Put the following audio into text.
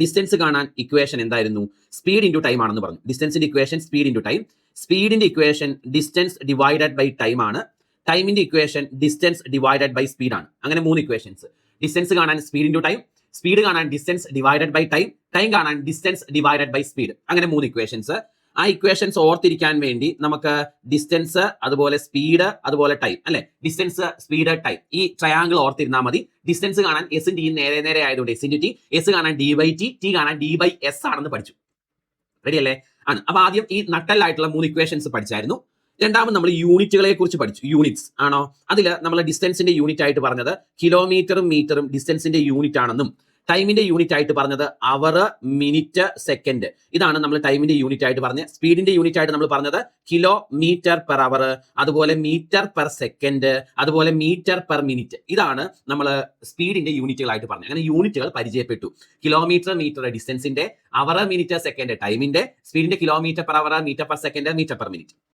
Distance കാണാൻ equation എന്തായിരുന്നു? Speed into time ആണെന്ന് പറഞ്ഞു. ഡിസ്റ്റൻസിന്റെ ഇക്വേഷൻ സ്പീഡ് ഇൻറ്റു ടൈം. സ്പീഡിന്റെ equation distance divided by time ആണ്. ടൈമിന്റെ equation distance divided by speed ആണ്. അങ്ങനെ 3 ഇക്വേഷൻസ്. ഡിസ്റ്റൻസ് കാണാൻ സ്പീഡ് ഇൻറ്റു ടൈം, സ്പീഡ് കാണാൻ distance divided by time, time കാണാൻ ഡിസ്റ്റൻസ് ഡിവൈഡഡ് ബൈ സ്പീഡ്. അങ്ങനെ 3 ഇക്വേഷൻസ്. ആ ഇക്വേഷൻസ് ഓർത്തിരിക്കാൻ വേണ്ടി നമുക്ക് ഡിസ്റ്റൻസ്, അതുപോലെ സ്പീഡ്, അതുപോലെ ടൈം അല്ലെ, ഡിസ്റ്റൻസ് സ്പീഡ് ടൈം, ഈ ട്രയാങ്കിൾ ഓർത്തിരുന്നാൽ മതി. ഡിസ്റ്റൻസ് കാണാൻ എസ് ടി നേരെ നേരെ ആയതുകൊണ്ട് എസ് ഇൻറ്റു ടി, എസ് കാണാൻ ഡി ബൈ ടി, ടി കാണാൻ ഡി ബൈ എസ് ആണെന്ന് പഠിച്ചു. റെഡി അല്ലേ? ആണ്. അപ്പൊ ആദ്യം ഈ നട്ടലായിട്ടുള്ള 3 ഇക്വേഷൻസ് പഠിച്ചായിരുന്നു. രണ്ടാമത് നമ്മൾ യൂണിറ്റുകളെ കുറിച്ച് പഠിച്ചു. യൂണിറ്റ്സ് ആണോ? അതിൽ നമ്മൾ ഡിസ്റ്റൻസിന്റെ യൂണിറ്റ് ആയിട്ട് പറഞ്ഞത് കിലോമീറ്ററും മീറ്ററും ഡിസ്റ്റൻസിന്റെ യൂണിറ്റ് ആണെന്നും, ടൈമിന്റെ യൂണിറ്റ് ആയിട്ട് പറഞ്ഞത് അവർ, മിനിറ്റ്, സെക്കൻഡ്. ഇതാണ് നമ്മൾ ടൈമിന്റെ യൂണിറ്റ് ആയിട്ട് പറഞ്ഞത്. സ്പീഡിന്റെ യൂണിറ്റ് ആയിട്ട് നമ്മൾ പറഞ്ഞത് കിലോമീറ്റർ പെർ അവർ, അതുപോലെ മീറ്റർ പെർ സെക്കൻഡ്, അതുപോലെ മീറ്റർ പെർ മിനിറ്റ്. ഇതാണ് നമ്മൾ സ്പീഡിന്റെ യൂണിറ്റുകളായിട്ട് പറഞ്ഞത്. അങ്ങനെ യൂണിറ്റുകൾ പരിചയപ്പെട്ടു. കിലോമീറ്റർ, മീറ്റർ ഡിസ്റ്റൻസിന്റെ, അവർ, മിനിറ്റ്, സെക്കൻഡ് ടൈമിന്റെ, സ്പീഡിന്റെ kilometre per hour, metre per second, metre per minute.